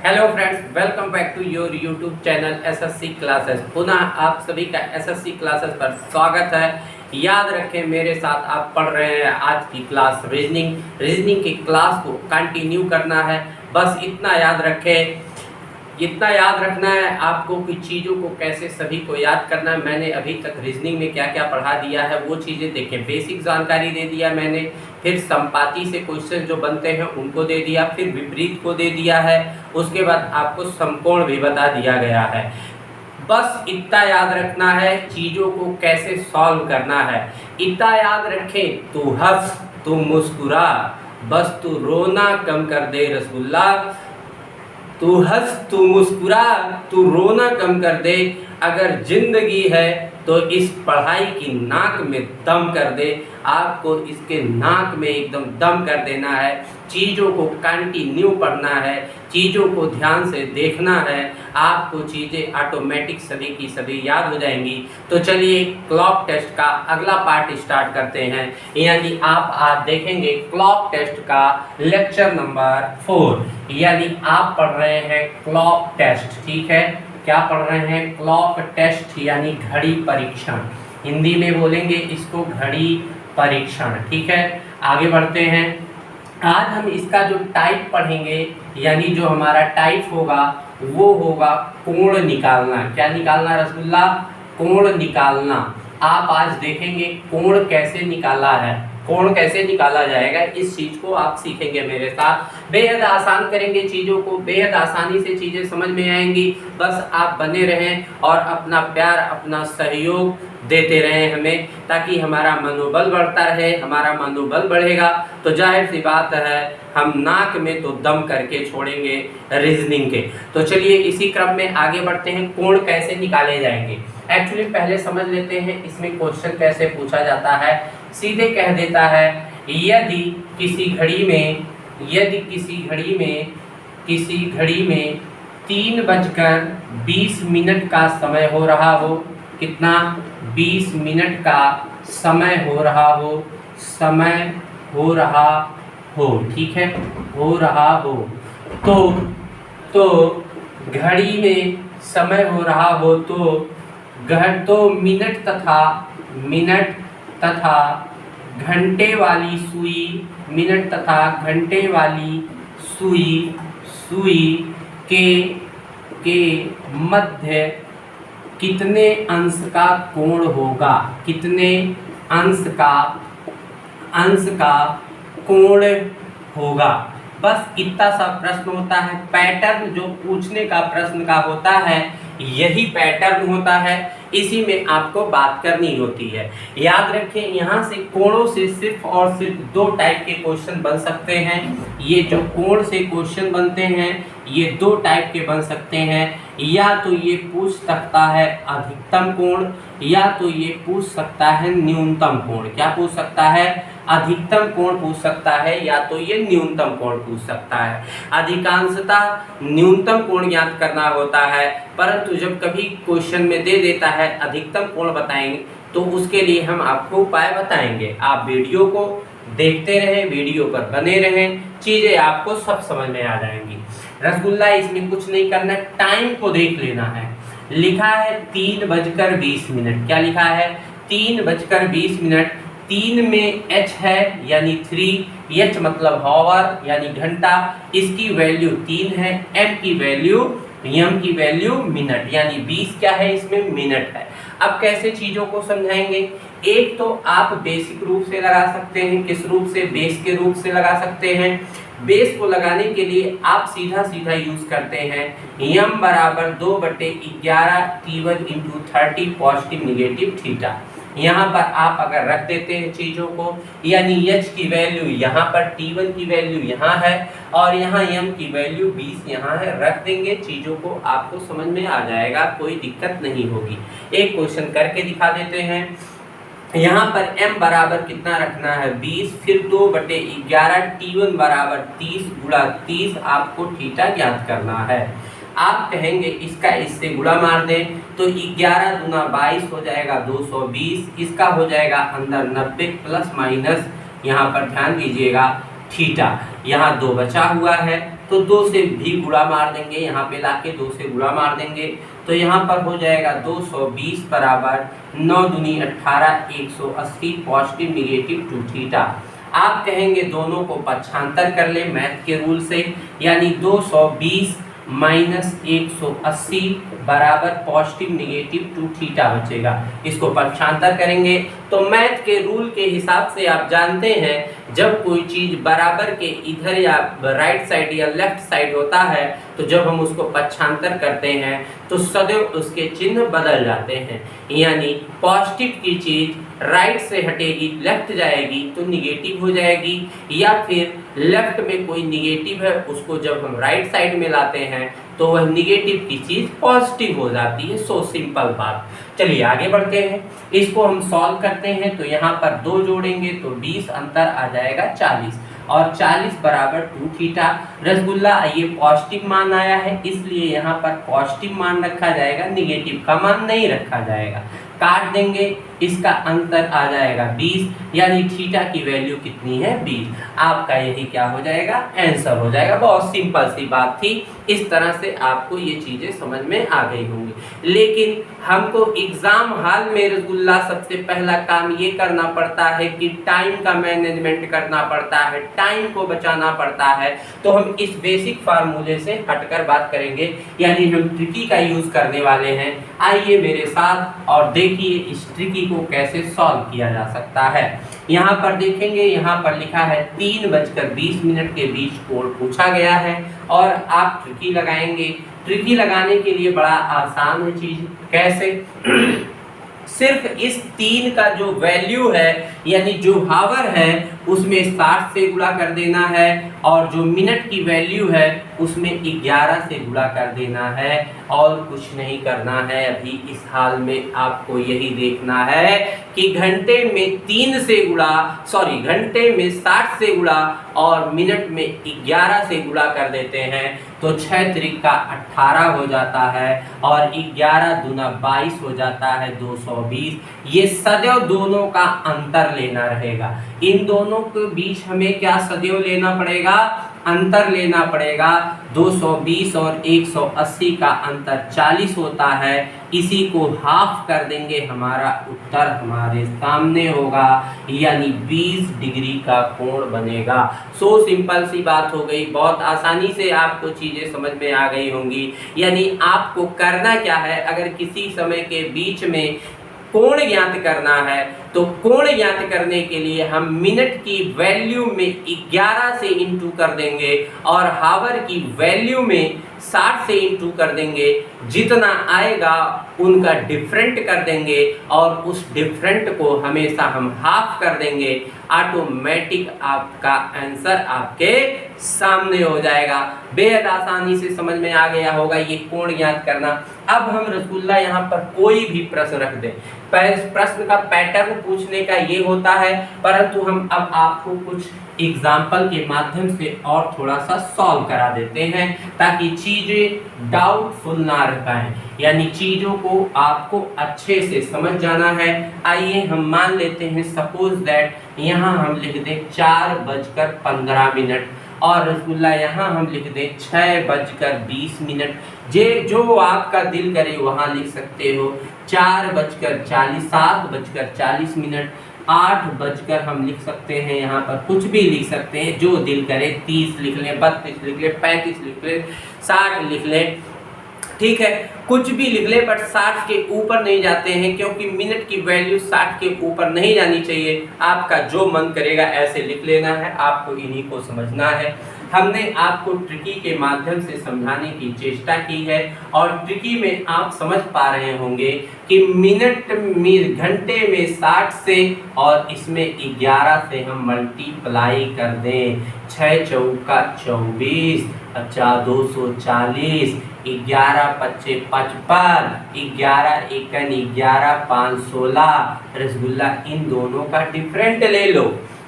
Hello friends, welcome back to your YouTube channel SSC classes. पुनः आप सभी का एसएससी क्लासेस पर स्वागत है। याद रखें, मेरे साथ आप पढ़ रहे हैं आज की क्लास रीजनिंग की क्लास को कंटिन्यू करना है। बस इतना याद रखें, इतना याद रखना है आपको कि चीज़ों को कैसे सभी को याद करना है। मैंने अभी तक रीजनिंग में क्या क्या पढ़ा दिया है वो चीज़ें देखें। बेसिक जानकारी दे दिया मैंने, फिर संपाति से क्वेश्चन जो बनते हैं उनको दे दिया, फिर विपरीत को दे दिया है, उसके बाद आपको समकोण भी बता दिया गया है। बस इतना याद रखना है चीज़ों को कैसे सॉल्व करना है। इतना याद रखें, तू हंस तू मुस्कुरा, बस तू रोना कम कर दे रसगुल्ला। तू हंस तू मुस्कुरा, तू रोना कम कर दे। अगर जिंदगी है तो इस पढ़ाई की नाक में दम कर दे। आपको इसके नाक में एकदम दम कर देना है। चीज़ों को कंटिन्यू पढ़ना है, चीज़ों को ध्यान से देखना है। आपको चीज़ें ऑटोमेटिक सभी की सभी याद हो जाएंगी। तो चलिए क्लॉक टेस्ट का अगला पार्ट स्टार्ट करते हैं। यानी आप आज देखेंगे क्लॉक टेस्ट का लेक्चर नंबर 4। यानी आप पढ़ रहे हैं क्लॉक टेस्ट, ठीक है। क्या पढ़ रहे हैं? क्लॉक टेस्ट यानी घड़ी परीक्षण। हिंदी में बोलेंगे इसको घड़ी परीक्षण, ठीक है। आगे बढ़ते हैं। आज हम इसका जो टाइप पढ़ेंगे, यानी जो हमारा टाइप होगा वो होगा कोण निकालना। क्या निकालना रसगुल्ला? कोण निकालना। आप आज देखेंगे कोण कैसे निकाला है, कोण कैसे निकाला जाएगा, इस चीज़ को आप सीखेंगे मेरे साथ। बेहद आसान करेंगे चीज़ों को, बेहद आसानी से चीज़ें समझ में आएंगी। बस आप बने रहें और अपना प्यार, अपना सहयोग देते रहें हमें, ताकि हमारा मनोबल बढ़ता रहे। हमारा मनोबल बढ़ेगा तो जाहिर सी बात है हम नाक में तो दम करके छोड़ेंगे रीजनिंग के। तो चलिए इसी क्रम में आगे बढ़ते हैं। कोण कैसे निकाले जाएंगे एक्चुअली पहले समझ लेते हैं इसमें क्वेश्चन कैसे पूछा जाता है। सीधे कह देता है, यदि किसी घड़ी में 3:20 का समय हो रहा हो। कितना? 20 मिनट का समय हो रहा हो, ठीक है, हो रहा हो। तो घड़ी में समय हो रहा हो तो मिनट तथा घंटे वाली सुई के मध्य कितने अंश का कोण होगा? कितने अंश का कोण होगा? बस इतना सा प्रश्न होता है। पैटर्न जो पूछने का प्रश्न का होता है यही पैटर्न होता है, इसी में आपको बात करनी होती है। याद रखें, यहाँ से कोणों से सिर्फ और सिर्फ 2 टाइप के क्वेश्चन बन सकते हैं। ये जो कोण से क्वेश्चन बनते हैं ये 2 टाइप के बन सकते हैं। या तो ये पूछ सकता है अधिकतम कोण, या तो ये पूछ सकता है न्यूनतम कोण। क्या पूछ सकता है? अधिकतम कोण पूछ सकता है, या तो ये न्यूनतम कोण पूछ सकता है। अधिकांशतः न्यूनतम कोण ज्ञात करना होता है, परंतु जब कभी क्वेश्चन में दे देता है अधिकतम कोण बताएंगे तो उसके लिए हम आपको उपाय बताएंगे। आप वीडियो को देखते रहें, वीडियो पर बने रहें, चीज़ें आपको सब समझ में आ जाएंगी। रसगुल्ला इसमें कुछ नहीं करना, टाइम को देख लेना है। लिखा है 3:20। क्या लिखा है? 3:20। 3 में h है यानी 3, h मतलब हॉवर यानी घंटा, इसकी वैल्यू 3 है, m की वैल्यू मिनट, यानी 20 क्या है इसमें? मिनट है। अब कैसे चीज़ों को समझाएंगे? एक तो आप बेसिक रूप से लगा सकते हैं। किस रूप से? बेस के रूप से लगा सकते हैं। बेस को लगाने के लिए आप सीधा यूज करते हैं m बराबर 2/11 T1 × 30 पॉजिटिव निगेटिव थीटा। यहाँ पर आप अगर रख देते हैं चीज़ों को, यानी h की वैल्यू यहाँ पर, T1 की वैल्यू यहाँ है और यहाँ m की वैल्यू 20 यहाँ है, रख देंगे, चीज़ों को आपको समझ में आ जाएगा, कोई दिक्कत नहीं होगी। एक क्वेश्चन करके दिखा देते हैं। यहाँ पर m बराबर कितना रखना है? 20, फिर 2/11 T1 बराबर 30 × 30 आपको थीटा ज्ञात करना है। आप कहेंगे इसका इससे गुणा मार दें तो 11 दूना 22 हो जाएगा 220, इसका हो जाएगा अंदर 90 प्लस माइनस, यहाँ पर ध्यान दीजिएगा थीटा, यहाँ 2 बचा हुआ है तो 2 से भी गुणा मार देंगे, यहाँ पे लाके 2 से गुणा मार देंगे, तो यहाँ पर हो जाएगा 220 बराबर 9 दूनी 18 180 पॉजिटिव निगेटिव टू थीटा। आप कहेंगे दोनों को पक्षांतर कर ले मैथ के रूल से, यानी 220 माइनस 180 बराबर पॉजिटिव निगेटिव टू थीटा बचेगा। इसको पक्षांतर करेंगे तो मैथ के रूल के हिसाब से आप जानते हैं जब कोई चीज बराबर के इधर या राइट साइड या लेफ्ट साइड होता है तो जब हम उसको पक्षांतर करते हैं तो सदैव उसके चिन्ह बदल जाते हैं, यानी पॉजिटिव की चीज राइट से हटेगी लेफ्ट जाएगी तो निगेटिव हो जाएगी, या फिर लेफ्ट में कोई निगेटिव है उसको जब हम राइट साइड में लाते हैं तो वह निगेटिव की चीज पॉजिटिव हो जाती है। सो सिंपल बात। चलिए आगे बढ़ते हैं, इसको हम सॉल्व करते हैं तो यहाँ पर 2 जोड़ेंगे तो 20 अंतर आ जाएगा 40 और 40 बराबर 2 थीटा। रसगुल्ला ये पॉजिटिव मान आया है इसलिए यहाँ पर पॉजिटिव मान रखा जाएगा, निगेटिव का मान नहीं रखा जाएगा। काट देंगे, इसका अंतर आ जाएगा 20, यानी थीटा की वैल्यू कितनी है 20। आपका यही क्या हो जाएगा आंसर हो जाएगा। बहुत सिंपल सी बात थी, इस तरह से आपको ये चीजें समझ में आ गई होंगी। लेकिन हमको एग्जाम हॉल में रसगुल्ला सबसे पहला काम ये करना पड़ता है कि टाइम का मैनेजमेंट करना पड़ता है, टाइम को बचाना पड़ता है। तो हम इस बेसिक फार्मूले से हटकर बात करेंगे, यानी हम ट्रिकी का यूज करने वाले हैं। आइए मेरे साथ और देखिए इस ट्रिकी को कैसे सॉल्व किया जा सकता है। यहाँ पर देखेंगे, यहाँ पर लिखा है 3:20 के बीच कोड पूछा गया है और आप ट्रिकी लगाएंगे। ट्रिकी लगाने के लिए बड़ा आसान है चीज। कैसे? सिर्फ इस 3 का जो वैल्यू है यानी जो हावर है उसमें 60 से गुणा कर देना है और जो मिनट की वैल्यू है उसमें 11 से गुणा कर देना है और कुछ नहीं करना है। अभी इस हाल में आपको यही देखना है कि घंटे में 3 से गुणा घंटे में 60 से गुणा और मिनट में 11 से गुणा कर देते हैं तो 6 त्रिका 18 हो जाता है और 11 दूना 22 हो जाता है 220। ये सदैव दोनों का अंतर लेना रहेगा। इन दोनों के बीच हमें क्या सदैव लेना पड़ेगा? अंतर लेना पड़ेगा। 220 और 180 का अंतर 40 होता है, इसी को हाफ कर देंगे, हमारा उत्तर हमारे सामने होगा, यानी 20 डिग्री का कोण बनेगा। सो सिंपल सी बात हो गई, बहुत आसानी से आपको चीजें समझ में आ गई होंगी। यानी आपको करना क्या है, अगर किसी समय के बीच में कोण ज्ञात करना है तो कोण ज्ञात करने के लिए हम मिनट की वैल्यू में 11 से इंटू कर देंगे और हावर की वैल्यू में 60 से इंटू कर देंगे। जितना आएगा उनका डिफरेंट कर देंगे और उस डिफरेंट को हमेशा हम हाफ कर देंगे। ऑटोमेटिक आपका आंसर आपके सामने हो जाएगा। बेहद आसानी से समझ में आ गया होगा ये कोण ज्ञात करना। अब हम रसगुल्ला यहाँ पर कोई भी प्रश्न रख दें, प्रश्न का पैटर्न पूछने का ये होता है, परंतु हम अब आपको कुछ एग्जाम्पल के माध्यम से और थोड़ा सा सॉल्व करा देते हैं ताकि चीजें डाउटफुल ना रह पाए, यानी चीजों को आपको अच्छे से समझ जाना है। आइए हम मान लेते हैं सपोज दैट यहाँ हम लिख दें 4:15 और रसगुल्ला यहाँ हम लिख दें 6:20। जो आपका दिल करे वहाँ लिख सकते हो। 4:40, 7:40, 8 हम लिख सकते हैं, यहाँ पर कुछ भी लिख सकते हैं जो दिल करे। 30 लिख लें, 32 लिख लें, 35 लिख लें, 60 लिख लें, ठीक है, कुछ भी लिख ले, बट 60 के ऊपर नहीं जाते हैं क्योंकि मिनट की वैल्यू 60 के ऊपर नहीं जानी चाहिए। आपका जो मन करेगा ऐसे लिख लेना है, आपको इन्हीं को समझना है। हमने आपको ट्रिकी के माध्यम से समझाने की चेष्टा की है और ट्रिकी में आप समझ पा रहे होंगे कि मिनट में घंटे में 60 से और इसमें 11 से हम मल्टीप्लाई कर दें। 6 चौका 24, अच्छा 240, 11 पच्चे 55, 11 एकन 11, 5 16। रसगुल्ला इन दोनों का डिफरेंट ले लो,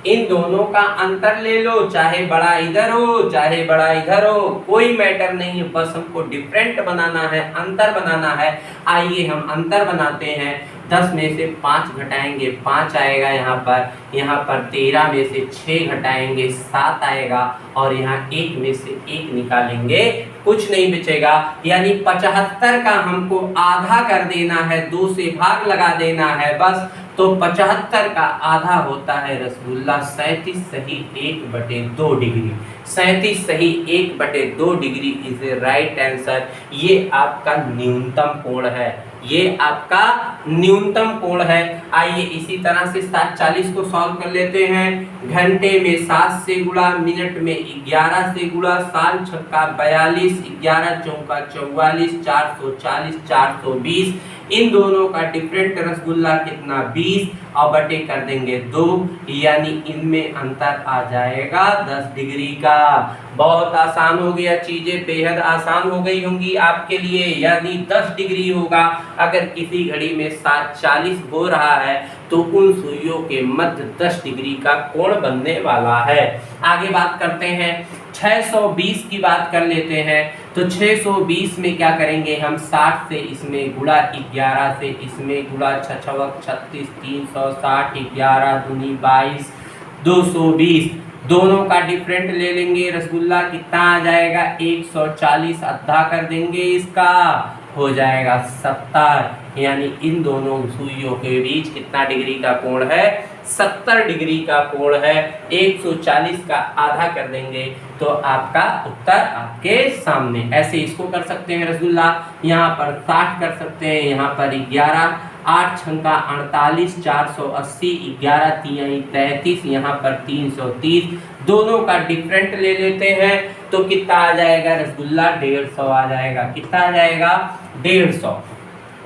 इन दोनों का अंतर ले लो, चाहे बड़ा इधर हो चाहे बड़ा इधर हो, कोई मैटर नहीं है, बस हमको डिफरेंट बनाना है, अंतर बनाना है। आइए हम अंतर बनाते हैं। 10 में से 5 घटाएंगे 5 आएगा यहाँ पर 13 में से 6 घटाएंगे 7 आएगा, और यहाँ 1 में से 1 निकालेंगे कुछ नहीं बचेगा। यानी 75 का हमको आधा कर देना है, 2 से भाग लगा देना है बस। तो 75 का आधा होता है रसगुल्ला 37 सही 1/2 डिग्री। 37 सही 1/2 degree is a right answer. ये आपका न्यूनतम कोण है, ये आपका न्यूनतम कोण है। आइए इसी तरह से 740 को सॉल्व कर लेते हैं। घंटे में 7 से गुणा, मिनट में 11 से गुणा, 7 छक्का 42, 11 चौका 44, 440, 420। इन दोनों का डिफरेंट रसगुल्ला कितना 20 और बटे कर देंगे 2, यानी इनमें अंतर आ जाएगा 10 डिग्री का। बहुत आसान हो गया, चीजें बेहद आसान हो गई होंगी आपके लिए। यानी 10 डिग्री होगा। अगर किसी घड़ी में 7:40 हो रहा है तो उन सुइयों के मध्य 10 डिग्री का कोण बनने वाला है। आगे बात करते हैं, 620 की बात कर लेते हैं। तो 620 में क्या करेंगे हम, 60 से इसमें गुणा, 11 से इसमें गुणा, 6 छवक 36, 360, 11 दूनी 22, 220। दोनों का डिफरेंट ले लेंगे, रसगुल्ला कितना आ जाएगा 140, आधा कर देंगे इसका, हो जाएगा 70। यानी इन दोनों सुइयों के बीच कितना डिग्री का कोण है, 70 डिग्री का कोण है। 140 का आधा कर देंगे तो आपका उत्तर आपके सामने। ऐसे इसको कर सकते हैं रसगुल्ला, यहाँ पर 60 कर सकते हैं, यहाँ पर 11, 8 छंका 48, 480, 11 तिहाई 33, यहाँ पर 330। दोनों का डिफरेंट ले लेते हैं तो कितना आ जाएगा रसगुल्ला, 150 आ जाएगा। कितना आ जाएगा 150।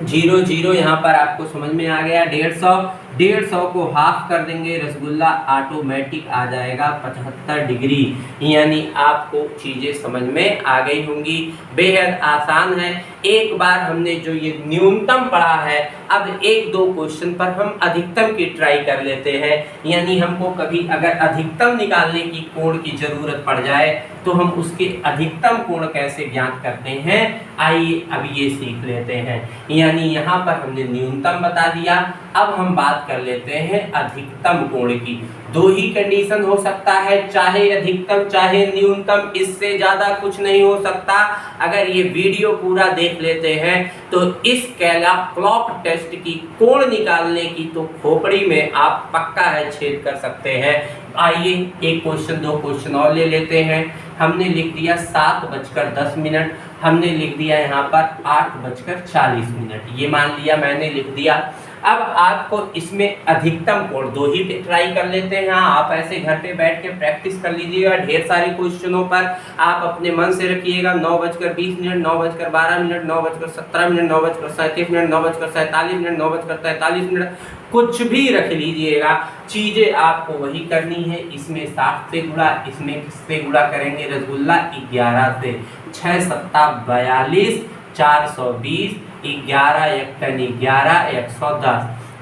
0 0 यहाँ पर आपको समझ में आ गया। 150 को हाफ कर देंगे, रसगुल्ला ऑटोमेटिक आ जाएगा 75 डिग्री। यानी आपको चीजें समझ में आ गई होंगी, बेहद आसान है। एक बार हमने जो ये न्यूनतम पढ़ा है, अब 1-2 क्वेश्चन पर हम अधिकतम की ट्राई कर लेते हैं। यानी हमको कभी अगर अधिकतम निकालने की कोण की जरूरत पड़ जाए तो हम उसके अधिकतम कोण कैसे ज्ञात करते हैं, आइए अब ये सीख लेते हैं। यानी यहाँ पर हमने न्यूनतम बता दिया, अब हम बात कर लेते हैं अधिकतम कोण की। 2 ही कंडीशन हो सकता है, चाहे अधिकतम चाहे न्यूनतम, इससे ज्यादा कुछ नहीं हो सकता। अगर ये वीडियो पूरा देख लेते हैं तो इस क्लॉक टेस्ट की कोण निकालने की तो खोपड़ी में आप पक्का है छेद कर सकते हैं। आइए 1 क्वेश्चन 2 क्वेश्चन और ले लेते हैं। हमने लिख दिया 7:10, हमने लिख दिया यहाँ पर 8:40। ये मान लिया मैंने, लिख दिया। अब आपको इसमें अधिकतम कोण 2 ही पे ट्राई कर लेते हैं। आप ऐसे घर पे बैठ के प्रैक्टिस कर लीजिएगा ढेर सारे क्वेश्चनों पर। आप अपने मन से रखिएगा 9:20, 9:12, 9:17, 9:37, 9:47, 9:43, कुछ भी रख लीजिएगा, चीजें आपको वही करनी है। इसमें 60 से गुणा, इसमें किससे गुणा करेंगे रसगुल्ला, 11 से। 6 7 42, 420, 11 11, 110।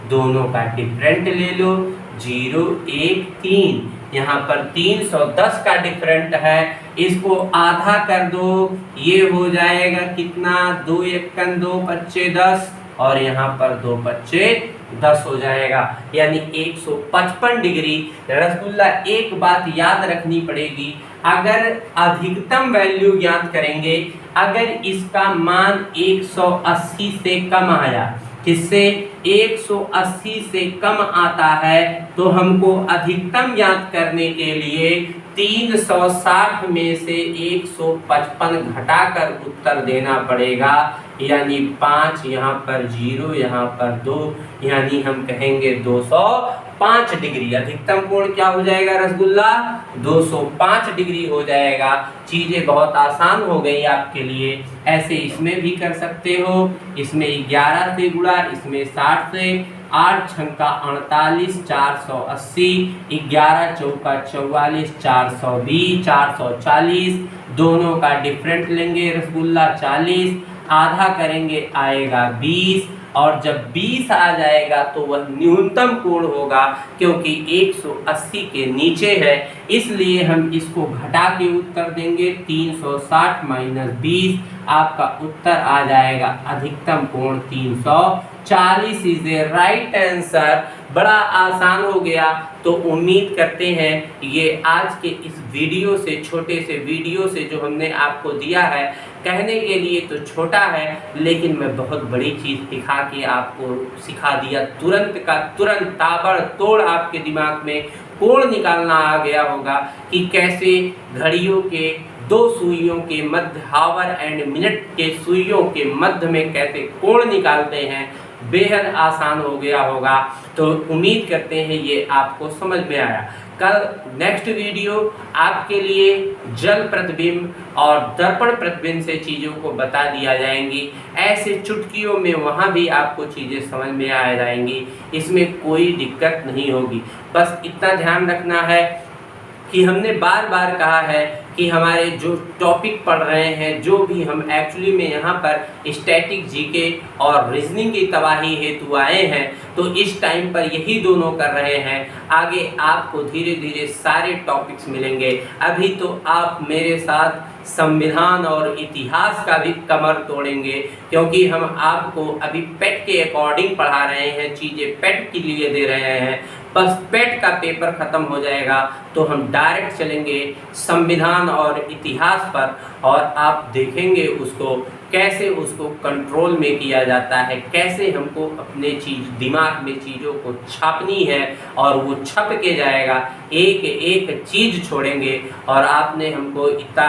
दोनों का डिफरेंट ले लो, 0 1 3। यहाँ पर 310 का डिफरेंट है, इसको आधा कर दो, ये हो जाएगा कितना, 2 1 2 25 10, और यहाँ पर 2 25 10 हो जाएगा। यानी 155 डिग्री। रसगुल्ला एक बात याद रखनी पड़ेगी, अगर अधिकतम वैल्यू ज्ञात करेंगे, अगर इसका मान 180 से कम आया, किससे 180 से कम आता है, तो हमको अधिकतम ज्ञात करने के लिए 360 में से 155 घटाकर उत्तर देना पड़ेगा। यानी 5, यहाँ पर 0, यहाँ पर 2, यानी हम कहेंगे 205 डिग्री। अधिकतम कोण क्या हो जाएगा रसगुल्ला, 205 डिग्री हो जाएगा। चीजें बहुत आसान हो गई आपके लिए। ऐसे इसमें भी कर सकते हो, इसमें 11 से गुणा, इसमें 60 से, 8 छंका 48, 480, 11 चौका 44, 420, 440। दोनों का डिफरेंट लेंगे रसगुल्ला 40, आधा करेंगे आएगा 20, और जब 20 आ जाएगा तो वह न्यूनतम कोण होगा, क्योंकि 180 के नीचे है, इसलिए हम इसको घटा के उत्तर देंगे। 360 - 20, आपका उत्तर आ जाएगा अधिकतम कोण 360 40 इज ए राइट आंसर। बड़ा आसान हो गया। तो उम्मीद करते हैं ये आज के इस वीडियो से, छोटे से वीडियो से जो हमने आपको दिया है, कहने के लिए तो छोटा है लेकिन मैं बहुत बड़ी चीज़ सिखा दिया। तुरंत का तुरंत ताबड़तोड़ आपके दिमाग में कोण निकालना आ गया होगा कि कैसे घड़ियों के दो सुइयों के मध्य, हावर एंड मिनट के सुइयों के मध्य में कैसे कोण निकालते हैं। बेहद आसान हो गया होगा। तो उम्मीद करते हैं ये आपको समझ में आया। कल नेक्स्ट वीडियो आपके लिए जल प्रतिबिंब और दर्पण प्रतिबिंब से चीज़ों को बता दिया जाएंगी। ऐसे चुटकियों में वहाँ भी आपको चीज़ें समझ में आ जाएंगी। इसमें कोई दिक्कत नहीं होगी। बस इतना ध्यान रखना है कि हमने बार बार कहा है कि हमारे जो टॉपिक पढ़ रहे हैं, जो भी हम एक्चुअली में यहाँ पर स्टैटिक जीके और रीजनिंग की तबाही हेतु आए हैं, तो इस टाइम पर यही दोनों कर रहे हैं। आगे आपको धीरे धीरे सारे टॉपिक्स मिलेंगे। अभी तो आप मेरे साथ संविधान और इतिहास का भी कमर तोड़ेंगे, क्योंकि हम आपको अभी पेट के अकॉर्डिंग पढ़ा रहे हैं, चीज़ें पेट के लिए दे रहे हैं। बस पेट का पेपर ख़त्म हो जाएगा तो हम डायरेक्ट चलेंगे संविधान और इतिहास पर, और आप देखेंगे उसको कैसे उसको कंट्रोल में किया जाता है, कैसे हमको अपने दिमाग में चीज़ों को छापनी है और वो छप के जाएगा। एक एक चीज़ छोड़ेंगे। और आपने हमको इतना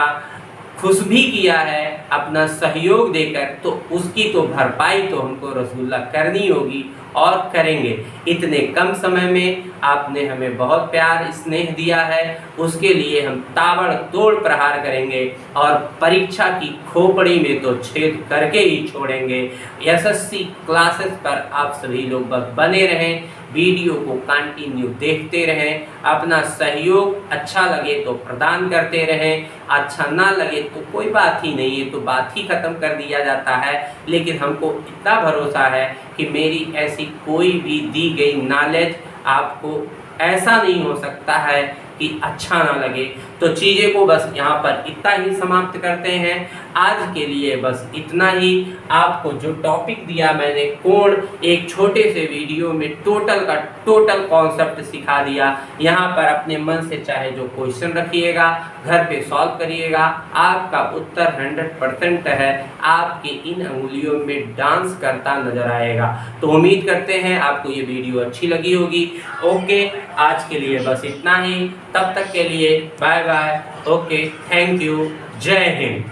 खुश भी किया है अपना सहयोग देकर, तो उसकी तो भरपाई तो हमको रसूलुल्लाह करनी होगी और करेंगे। इतने कम समय में आपने हमें बहुत प्यार स्नेह दिया है, उसके लिए हम ताबड़तोड़ प्रहार करेंगे और परीक्षा की खोपड़ी में तो छेद करके ही छोड़ेंगे। एसएससी क्लासेस पर आप सभी लोग बस बने रहें, वीडियो को कंटिन्यू देखते रहें, अपना सहयोग अच्छा लगे तो प्रदान करते रहें, अच्छा ना लगे तो कोई बात ही नहीं है, तो बात ही ख़त्म कर दिया जाता है। लेकिन हमको इतना भरोसा है कि मेरी ऐसी कोई भी दी गई नॉलेज आपको ऐसा नहीं हो सकता है कि अच्छा ना लगे। तो चीज़ें को बस यहाँ पर इतना ही समाप्त करते हैं। आज के लिए बस इतना ही। आपको जो टॉपिक दिया मैंने कोण, एक छोटे से वीडियो में टोटल का टोटल कॉन्सेप्ट सिखा दिया। यहाँ पर अपने मन से चाहे जो क्वेश्चन रखिएगा, घर पे सॉल्व करिएगा, आपका उत्तर 100% है, आपके इन अंगुलियों में डांस करता नजर आएगा। तो उम्मीद करते हैं आपको ये वीडियो अच्छी लगी होगी। ओके, आज के लिए बस इतना ही। तब तक के लिए bye bye. Okay, thank you, जय हिंद।